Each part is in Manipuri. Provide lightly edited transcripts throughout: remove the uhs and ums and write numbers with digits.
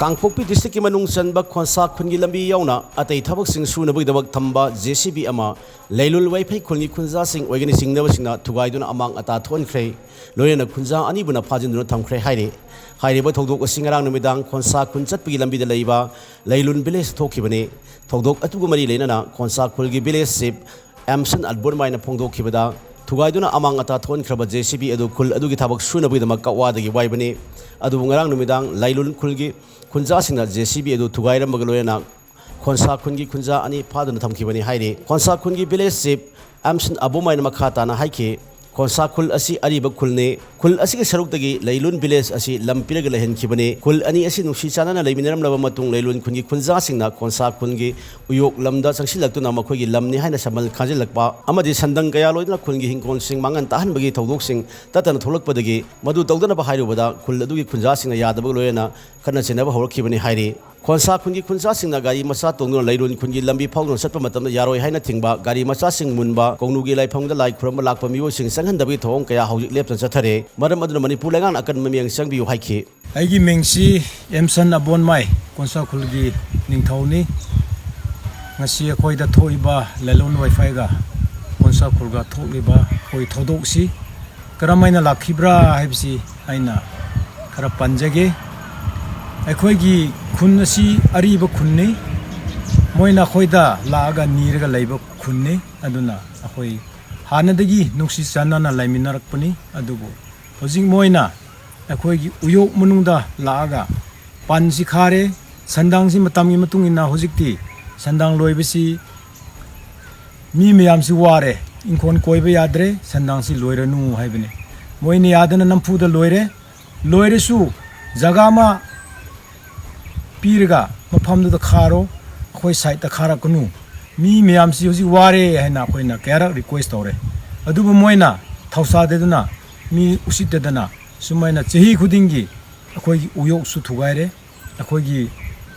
Kangpokpi district ki manung chanba khonsa khungi lambi yauna atei thabak sing sunabagdabak thamba JCB ama leilul waifai khungi khunja sing oigani singnaba singna thugaiduna amang ata thonkhre loyena khunja ani buna phajinduna thamkhre haire ba thogdok singarang numidang khonsa khun chatpigi lambi da leiba leilun village thokhibani thogdok atugu mari leinana khonsa khulgi village sip amson albormaina phongdokhibada thugaiduna amang ata thonkhra JCB adu khul adugi thabak sunabagdama kawada gi waibani adu ngarang numidang leilun khulgi Khunja singna JCB adu Thugaikhre magaloyana khonsa khungi khunja ani phaduna thamkhibani haire khonsa khungi village chief amson abomaina makhata na haike khonsa khul asi ariba khulne khul asi ke saruk dagi leilun village asi lampiraga lehenkhibani khul ani asi nusi chanana leimineram laba matung leilun khungi khunja singna khonsa khungi uyok lamda changsilaktuna makhogi lamni haina samal khajilakpa amadi sandang kaya loidna khungi hingkon sing mangan tahan bagi thodok sing tatana tholakpadagi madu tawdana ba hairubada khul adugi khunja singna yadaba loyana kana chenaba hawrkhibani haire khonsa khungi khunja singna gari macha tongduna leilun khungi lambi phawna satpa matamda yaroi haina thingba gari macha sing munba kongnugi laifamda lai khuramba lakpa miwo sing sanghandabagi thong kaya hawjik leptan chathare maram aduna manipur langan akan mamiang sangbiu haiki aigi mengsi emson abon mai khonsa khulgi ningthawni ngasi khoida thoiba leilun wifi ga khonsa khulga tholiba khoi thodoksi karamaina lakhibra haibsi aina khara panjage अखोगी खुन असी अरीब खुन्ने मोइना खोइदा लागा नीरगा लैब खुन्ने अदुना अखोई हानदगी नुक्सी चानना लाइमिनरकपनि अदुबो होजिंग मोइना अखोगी उयोक मनुंगदा लागा पानसी खारे संदांगसी मतमगी मतुंगिना होजिकति संदांग लोइबसी मी मयामसी वारे इंखोन कोइबे याद्रे संदांगसी लोइरनु हाइबने मोइनि यादना नमफुदा लोइरेसु जगामा पीरगा मफमदुदा खारो अखोई साइड खारा कुनु मी मयामसी होजि वारे हैना अखोइना केरा रिक्वेस्ट तौरे अदुबु मोइना थौसादेदना मी उसितदना सुमाइना चही खुदिंगी अखोई उयोग सु थुगाइरे अखोई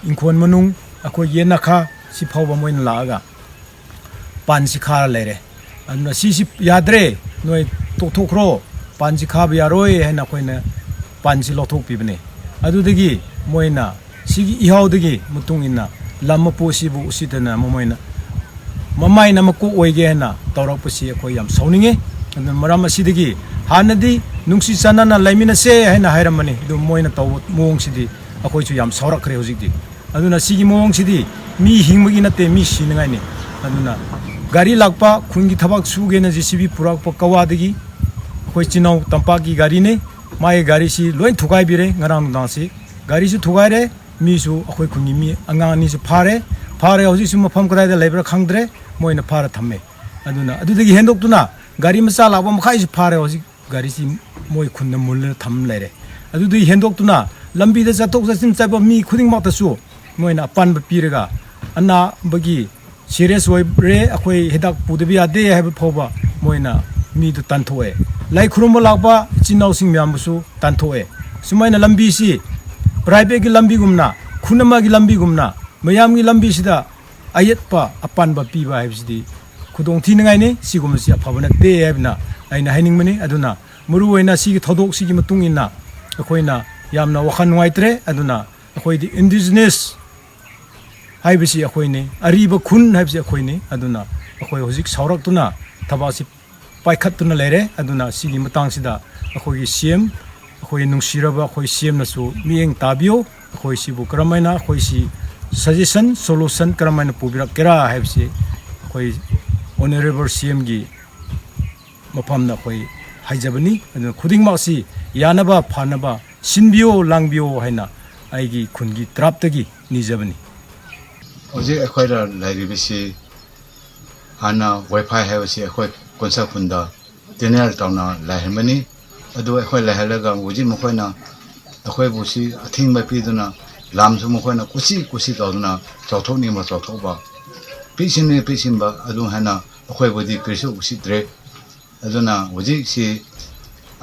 इंखोन मनुंग अखोई येनाखा सि फावबा मोइना लागा पानसि खारा लेरे अदुना सिसि याद्रे नोय तोथोख्रो पानसि खाब यारोय हैना अखोइना पानसि लोथोक पिबने अदुदगी मोइना सिगी इहाउदगी मुतुंगिना लम पोसिबु उसिदना ममोइना ममाइना मको ओइगे ना तौरपसि अखोय याम सौनिंगे मरम असिदगी हानदी नुंसी चानना लाइमिनसे हैना हायरमनि दु मोइना तौ मोंगसिदि अखोयसु याम सौरखरे होजिकदि अदुना सिगी मोंगसिदि मी हिंगमगी नते मी सिनगाइनि अदुना गाड़ी लाकपा खुंगी थबाक सुगेना जेसीबी पुराकपा कवादगी अखोय चिनाव तंपाकी गाड़ी ने माय गाड़ी सि लोइन थुगाइबिरे ngaraang दांसी गाड़ी सु थुगाइरे मीसु अखोई खुंगी मी अंगानी फारे हौजिसु मफम कदाइदा लेब्रा खंगद्रे मोइना फारा थम्मे अदुना अदुदगी हेंदोक्तुना गाड़ी मचा लाबा मखाइसु फारे हौजि गाड़ी सि मोइ खुन्ना मुल्ले थम लेरे अदुदगी हेंदोक्तुना लंबीदा चतोक चसिन चाबा मी खुदिंग मातसु मोइना पानबा पीरगा अन्ना बगी सीरियस ओइब्रे अखोई हेदाक पुदबि यादे हाइब फोबा मोइना मीदु तानथोए लाई खुरुम लाबा चिनाउसिंग म्यामबसु तानथोए सुमाइना लंबी सि प्राइवेट की लंबी गुमना खुनमा की लंबी गुमना मयाम की लंबी सिदा अयतपा अपानबा पीबा हाइबसिदि खुदोंग थिनगाइने सिगुमसि अफबना ते हाइबना आइना हाइनिंगमनि अदुना मुरु ओइना सिगी थोदोक सिगी मतुंगिना अखोइना यामना वखन नुवाइत्रे अदुना अखोइदि इंडिजिनस हाइबसि अखोइने अरिबा खुन हाइबसि अखोइने अदुना अखोइ होजिक सौरक्तुना थबासि पाइखत्तुना लेरे अदुना सिगी मतांगसिदा अखोइगी सीएम अखोइ नुंसिरबा अखोइ सीएम नसु मियेंग ताबियो अखोइ सिबु करमाइना अखोइ सि सजेशन सोल्यूशन करमाइना पुबिरा केरा हाइबसि अखोइ ऑनरेबल सीएम गी मफमना अखोइ हाइजबनी अदु खुदिंगमासि यानबा फानबा सिनबियो लांबियो हाइना आइगी खुनगी त्रापतगी निजबनी ओजे अखोइरा लाइरिबिसि हाना वाइफाई हाइबसि अखोइ कोनसा खुंदा जेनेरल टाउना लाइहमनी अदु अखोइ लाइहलगा उजि मखोइना अखोइ बुसि अथिंग बापीदुना लामसु मखोइना कुसी तौदुना चौथोनिमा चौथोबा पिसिनबा अदु हाना अखोइ बुदि क्रिसु उसिद्रे अदुना उजि सि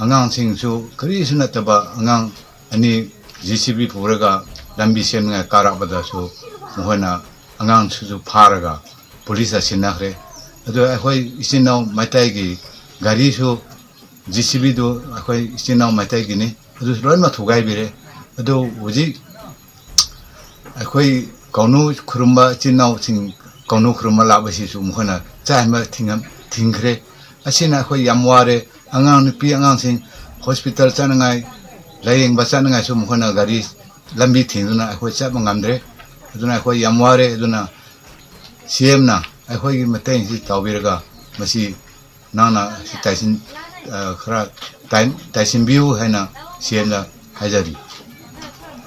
अंगांग सिंगसु करिसु नतबा अंगांग अनि जीसीबी पुरगा लंबी सेमंगा काराबदासु मखोइना अंगांग सुजु फारगा पुलिस सिनाखरे अदु अखोइ इसिनाव माइताइगी गाड़ीसु JCB do अखोइ इसिनाव माइताइगिनि अदु लोइमा थुगाइबिरे अदु उजि ꯑꯩꯈꯣꯏ ꯀꯧꯅꯨ ꯈꯨꯔꯨꯝꯕ ꯏꯆꯤꯟ ꯏꯅꯥꯎꯁꯤꯡ ꯀꯧꯅꯨ ꯈꯨꯔꯨꯝꯕ ꯂꯥꯛꯄꯁꯤꯁꯨ ꯃꯈꯣꯏꯅ ꯆꯥꯏꯕ ꯊꯤꯡꯈ꯭ꯔꯦ ꯑꯁꯤꯅ ꯑꯩꯈꯣꯏ ꯌꯥꯝ ꯋꯥꯔꯦ ꯑꯉꯥꯡ ꯅꯨꯄꯤ ꯑꯉꯥꯡꯁꯤꯡ ꯍꯣꯁꯄꯤꯇꯥꯜ ꯆꯠꯅꯉꯥꯏ ꯂꯥꯏꯌꯦꯡꯕ ꯆꯠꯅꯉꯥꯏꯁꯨ ꯃꯈꯣꯏꯅ ꯒꯥꯔꯤ ꯂꯝꯕꯤ ꯊꯤꯡꯗꯨꯅ ꯑꯩꯈꯣꯏ ꯆꯠꯄ ꯉꯝꯗ꯭ꯔꯦ ꯑꯗꯨꯅ ꯑꯩꯈꯣꯏ ꯌꯥꯝ ꯋꯥꯔꯦ ꯑꯗꯨꯅ CMꯅ ꯑꯩꯈꯣꯏꯒꯤ ꯃꯇꯦꯡꯁꯤ ꯇꯧꯕꯤꯔꯒ ꯃꯁꯤ ꯅꯪꯅ ꯈꯔ ꯇꯥꯏꯁꯤꯟꯕꯤꯌꯨ ꯍꯥꯏꯅ CMꯗ ꯍꯥꯏꯖꯔꯤ